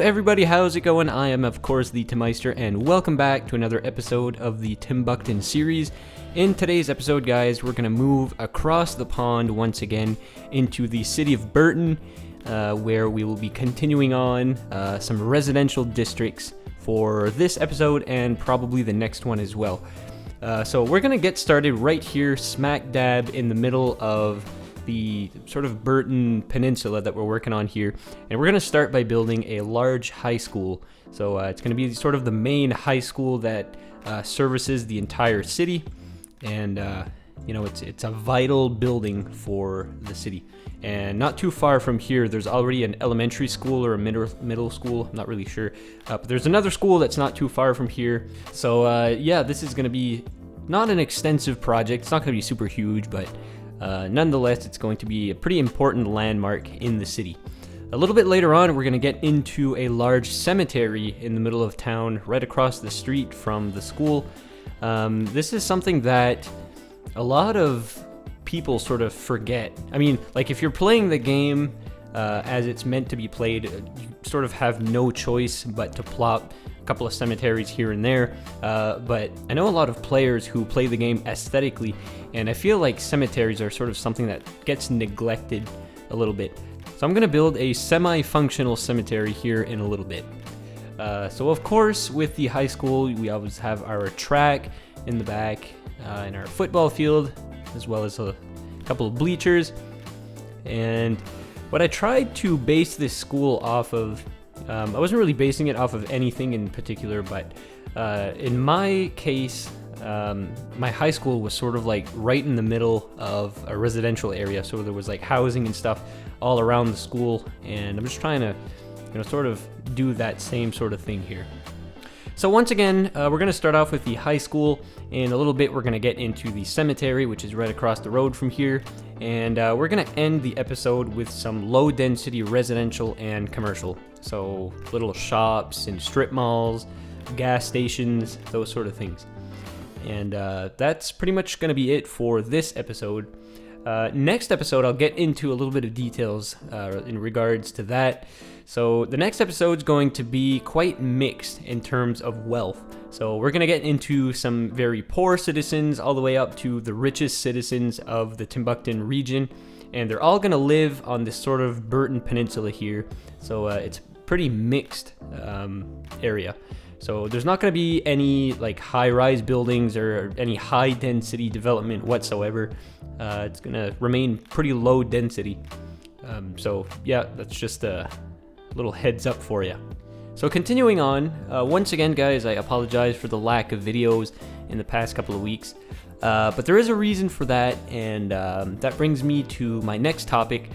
everybody, how's it going? I am, of course, the Timmeister, and welcome back to another episode of the Timbukton series. In today's episode, guys, we're going to move across the pond once again into the city of Burton, where we will be continuing on some residential districts for this episode and probably the next one as well. So we're going to get started right here, smack dab in the middle of the sort of Burton Peninsula that we're working on here, and we're going to start by building a large high school. So it's going to be sort of the main high school that services the entire city, and it's a vital building for the city. And not too far from here, there's already an elementary school or a middle school. I'm not really sure, but there's another school that's not too far from here. So this is going to be not an extensive project. It's not going to be super huge, but nonetheless, it's going to be a pretty important landmark in the city. A little bit later on, we're going to get into a large cemetery in the middle of town, right across the street from the school. This is something that a lot of people sort of forget. I mean, like, if you're playing the game as it's meant to be played, you sort of have no choice but to plop a couple of cemeteries here and there. But I know a lot of players who play the game aesthetically, and I feel like cemeteries are sort of something that gets neglected a little bit. So I'm going to build a semi-functional cemetery here in a little bit. So of course, with the high school, we always have our track in the back, and our football field, as well as a couple of bleachers. And what I tried to base this school off of, I wasn't really basing it off of anything in particular, but in my case, my high school was sort of like right in the middle of a residential area, so there was like housing and stuff all around the school, and I'm just trying to sort of do that same sort of thing here. So once again, we're going to start off with the high school. In a little bit, we're going to get into the cemetery, which is right across the road from here. And we're going to end the episode with some low-density residential and commercial. So little shops and strip malls, gas stations, those sort of things. And that's pretty much going to be it for this episode. Next episode, I'll get into a little bit of details in regards to that. So the next episode is going to be quite mixed in terms of wealth. So we're going to get into some very poor citizens all the way up to the richest citizens of the Timbukton region. And they're all going to live on this sort of Burton Peninsula here. So it's a pretty mixed area. So there's not going to be any like high-rise buildings or any high-density development whatsoever. It's going to remain pretty low density. So yeah, that's just a little heads up for you. So continuing on, once again, guys, I apologize for the lack of videos in the past couple of weeks. But there is a reason for that, and that brings me to my next topic,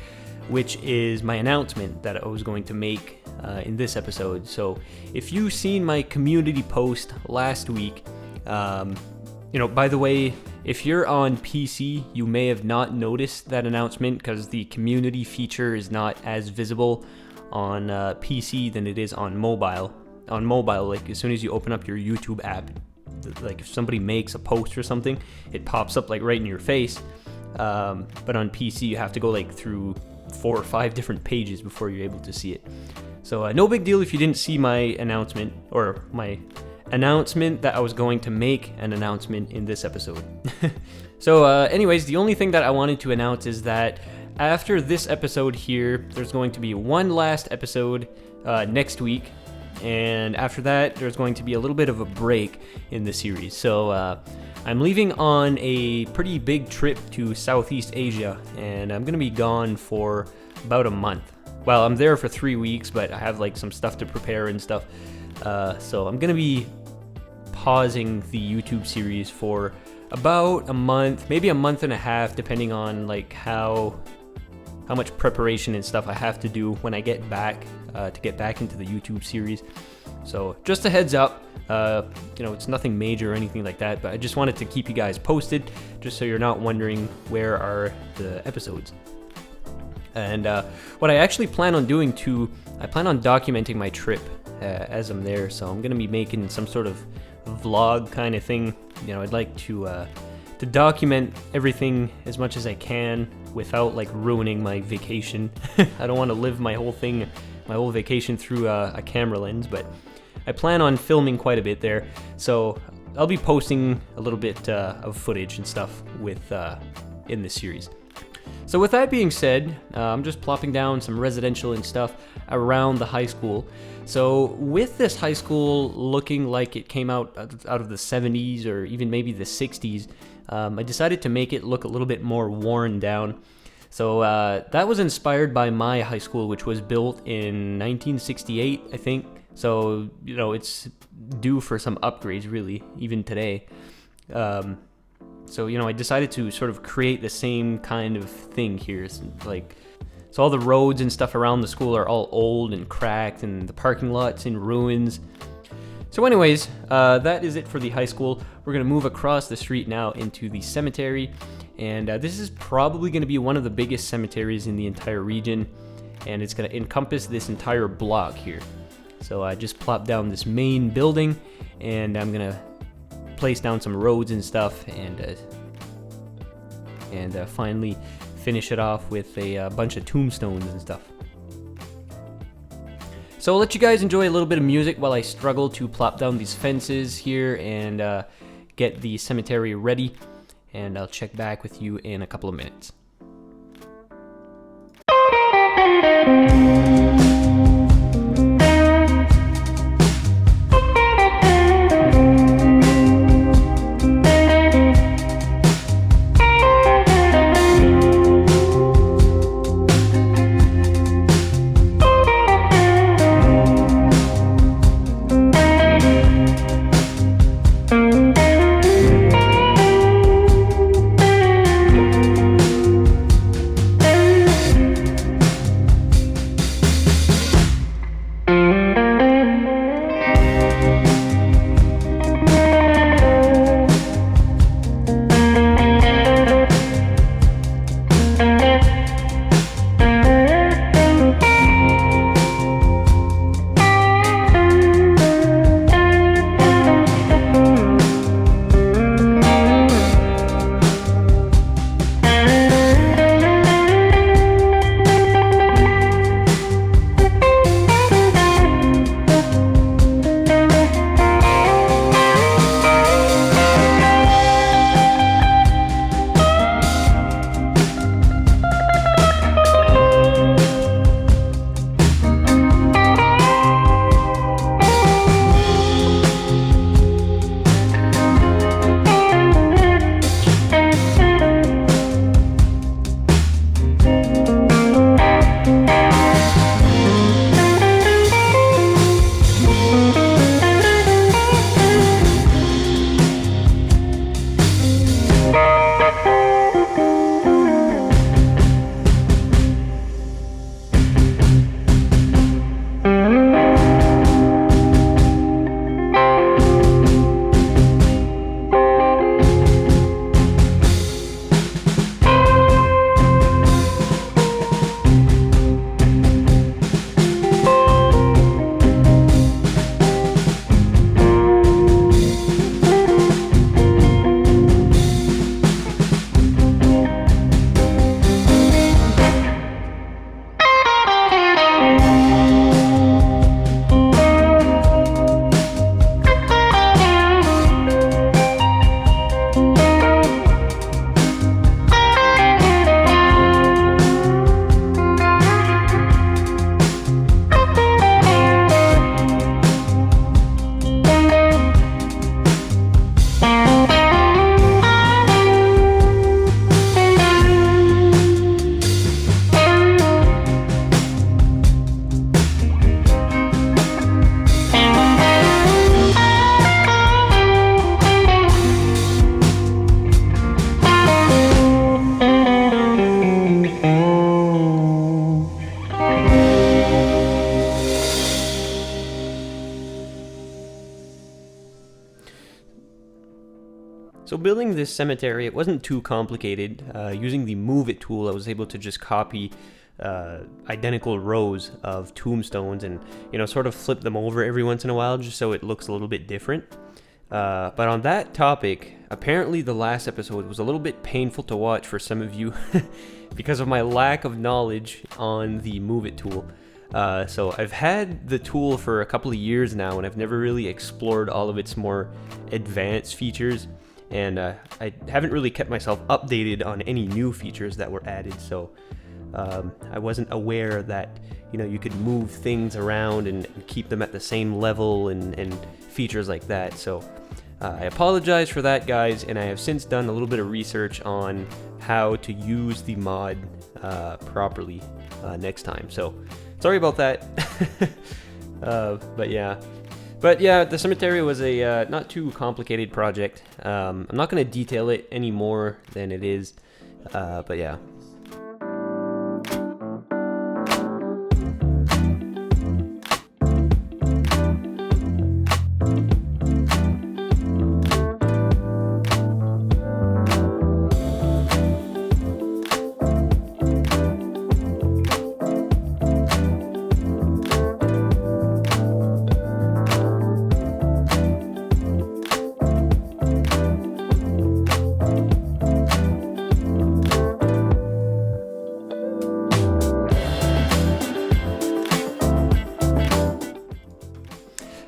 which is my announcement that I was going to make in this episode. So if you've seen my community post last week, by the way, if you're on PC, you may have not noticed that announcement because the community feature is not as visible on PC than it is on mobile. On mobile, like as soon as you open up your YouTube app, like if somebody makes a post or something, it pops up like right in your face. But on PC, you have to go like through 4 or 5 different pages before you're able to see it. So no big deal if you didn't see my announcement, or my announcement that I was going to make an announcement in this episode. So anyways, the only thing that I wanted to announce is that after this episode here, there's going to be one last episode next week. And after that, there's going to be a little bit of a break in the series. So I'm leaving on a pretty big trip to Southeast Asia, and I'm going to be gone for about a month. Well, I'm there for 3 weeks, but I have like some stuff to prepare and stuff. So I'm going to be pausing the YouTube series for about a month, maybe a month and a half, depending on like how much preparation and stuff I have to do when I get back to get back into the YouTube series. So just a heads up, it's nothing major or anything like that, but I just wanted to keep you guys posted, just so you're not wondering where are the episodes. And what I actually plan on doing too, I plan on documenting my trip as I'm there. So I'm gonna be making some sort of vlog kind of thing. I'd like to document everything as much as I can without like ruining my vacation. I don't want to live my whole thing my whole vacation through a camera lens, but I plan on filming quite a bit there, so I'll be posting a little bit of footage and stuff in this series. So with that being said, I'm just plopping down some residential and stuff around the high school. So with this high school looking like it came out of the 70s or even maybe the 60s, I decided to make it look a little bit more worn down. So that was inspired by my high school, which was built in 1968, I think. So, you know, it's due for some upgrades, really, even today. So, you know, I decided to sort of create the same kind of thing here. So all the roads and stuff around the school are all old and cracked, and the parking lot's in ruins. So anyways, that is it for the high school. We're going to move across the street now into the cemetery. And this is probably going to be one of the biggest cemeteries in the entire region. And it's going to encompass this entire block here. So I just plopped down this main building, and I'm going to place down some roads and stuff, and finally finish it off with a bunch of tombstones and stuff. So I'll let you guys enjoy a little bit of music while I struggle to plop down these fences here and get the cemetery ready, and I'll check back with you in a couple of minutes. So building this cemetery, it wasn't too complicated. Using the Move It tool, I was able to just copy identical rows of tombstones and, sort of flip them over every once in a while just so it looks a little bit different. But on that topic, apparently the last episode was a little bit painful to watch for some of you because of my lack of knowledge on the Move It tool. So I've had the tool for a couple of years now, and I've never really explored all of its more advanced features, and I haven't really kept myself updated on any new features that were added, so I wasn't aware that you could move things around and keep them at the same level and features like that. So I apologize for that, guys, and I have since done a little bit of research on how to use the mod properly next time. So sorry about that. But yeah, the cemetery was a not too complicated project. I'm not going to detail it any more than it is, but yeah.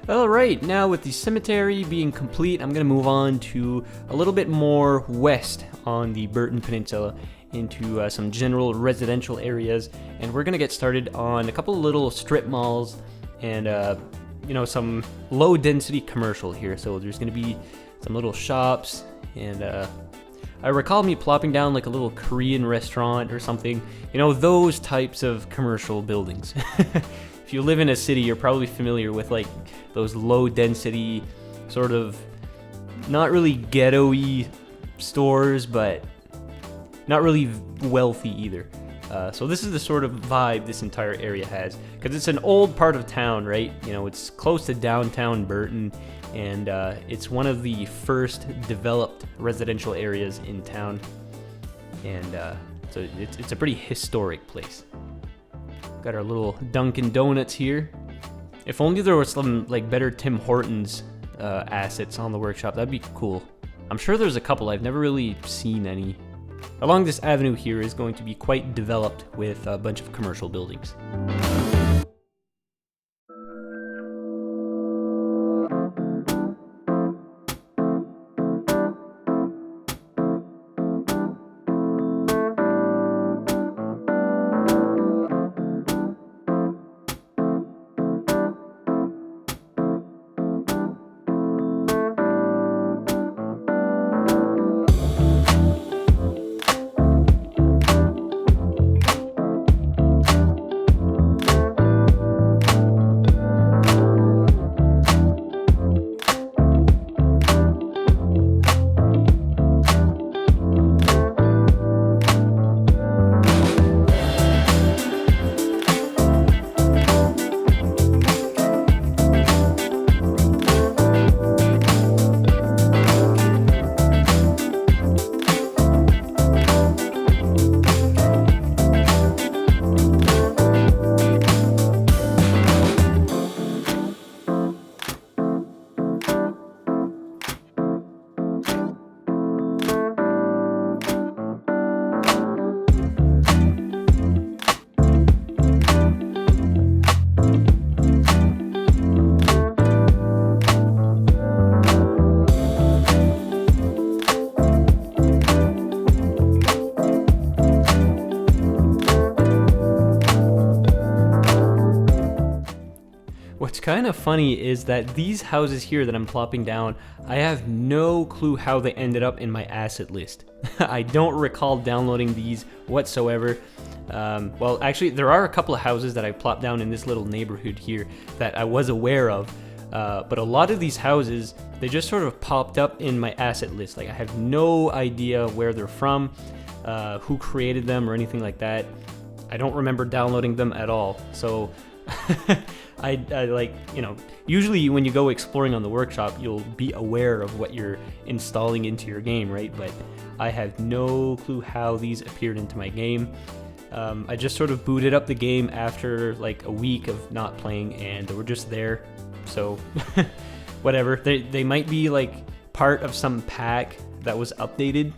Alright, now with the cemetery being complete, I'm going to move on to a little bit more west on the Burton Peninsula into some general residential areas, and we're going to get started on a couple of little strip malls and some low density commercial here. So there's going to be some little shops, and I recall me plopping down like a little Korean restaurant or something, those types of commercial buildings. If you live in a city, you're probably familiar with like those low density, sort of not really ghetto-y stores, but not really wealthy either. So this is the sort of vibe this entire area has, because it's an old part of town, right? It's close to downtown Burton, and it's one of the first developed residential areas in town, and so it's a pretty historic place. Got our little Dunkin' Donuts here. If only there was some like better Tim Hortons assets on the workshop, that'd be cool. I'm sure there's a couple, I've never really seen any. Along this avenue here is going to be quite developed with a bunch of commercial buildings. What's kind of funny is that these houses here that I'm plopping down, I have no clue how they ended up in my asset list. I don't recall downloading these whatsoever. Well, actually, there are a couple of houses that I plopped down in this little neighborhood here that I was aware of. But a lot of these houses, they just sort of popped up in my asset list. Like, I have no idea where they're from, who created them or anything like that. I don't remember downloading them at all. So I like, usually when you go exploring on the workshop, you'll be aware of what you're installing into your game, right? But I have no clue how these appeared into my game. I just sort of booted up the game after like a week of not playing, and they were just there. So whatever, they might be like part of some pack that was updated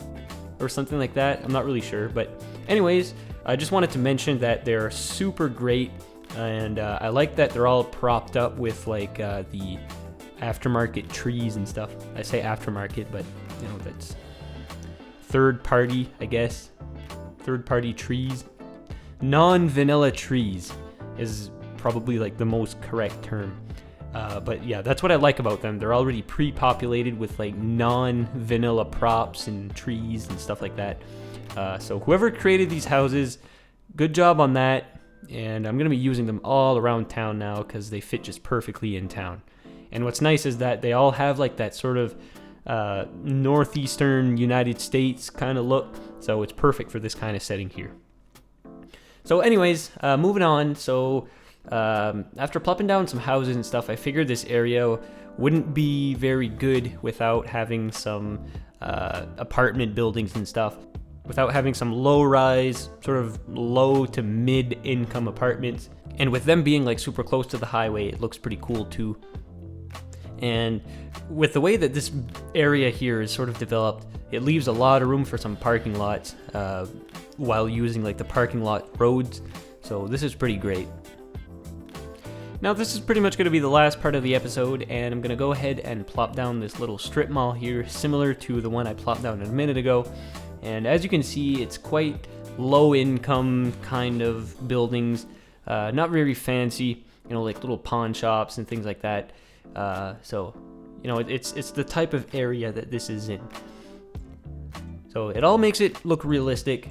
or something like that. I'm not really sure, but anyways, I just wanted to mention that they're super great And I like that they're all propped up with like the aftermarket trees and stuff. I say aftermarket, but you know, that's third party, I guess. Third party trees. Non-vanilla trees is probably like the most correct term. But yeah, that's what I like about them. They're already pre-populated with like non-vanilla props and trees and stuff like that. So whoever created these houses, good job on that. And I'm going to be using them all around town now because they fit just perfectly in town. And what's nice is that they all have like that sort of northeastern United States kind of look. So it's perfect for this kind of setting here. So anyways, moving on. So after plopping down some houses and stuff, I figured this area wouldn't be very good without having some apartment buildings and stuff. Without having some low-rise, sort of low to mid-income apartments. And with them being like super close to the highway, it looks pretty cool too. And with the way that this area here is sort of developed, it leaves a lot of room for some parking lots while using like the parking lot roads. So this is pretty great. Now this is pretty much going to be the last part of the episode, and I'm going to go ahead and plop down this little strip mall here, similar to the one I plopped down a minute ago. And as you can see, it's quite low income kind of buildings, not very fancy, you know, like little pawn shops and things like that. So, you know, it's the type of area that this is in. So it all makes it look realistic,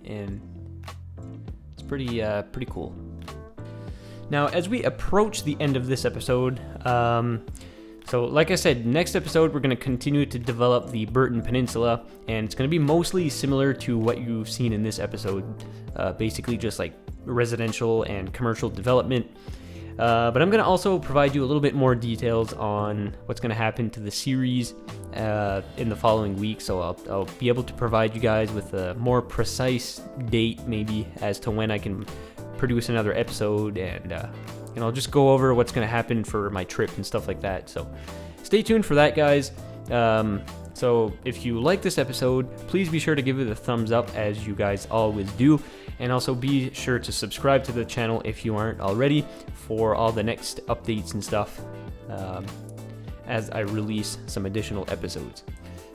and it's pretty cool. Now, as we approach the end of this episode, so like I said, next episode we're going to continue to develop the Burton Peninsula, and it's going to be mostly similar to what you've seen in this episode, basically just like residential and commercial development. But I'm going to also provide you a little bit more details on what's going to happen to the series in the following week, so I'll be able to provide you guys with a more precise date maybe as to when I can produce another episode, and I'll just go over what's going to happen for my trip and stuff like that. So stay tuned for that, guys. So if you like this episode, please be sure to give it a thumbs up, as you guys always do. And also be sure to subscribe to the channel if you aren't already, for all the next updates and stuff as I release some additional episodes.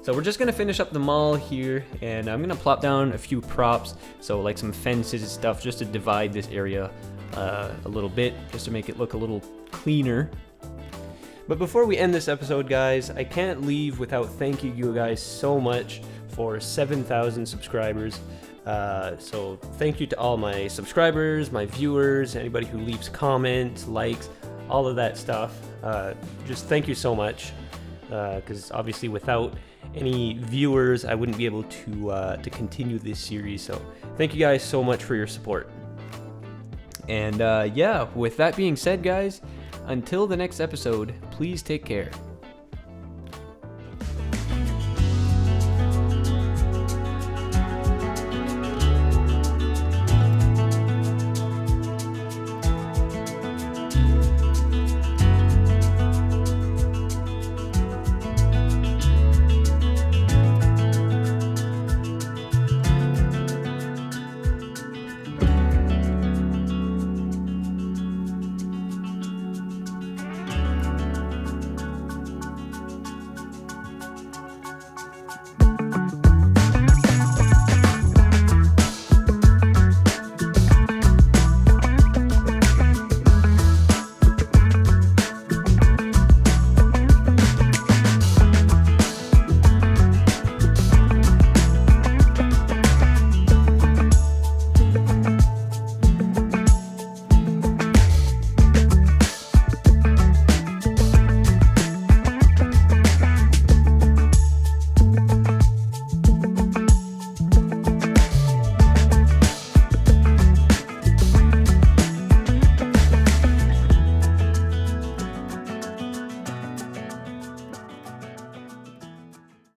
So we're just going to finish up the mall here, and I'm going to plop down a few props, so like some fences and stuff, just to divide this area a little bit, just to make it look a little cleaner. But before we end this episode, guys, I can't leave without thanking you guys so much for 7,000 subscribers. So thank you to all my subscribers, my viewers, anybody who leaves comments, likes, all of that stuff. Just thank you so much, because obviously without any viewers, I wouldn't be able to continue this series. So thank you guys so much for your support. And yeah, with that being said, guys, until the next episode, please take care.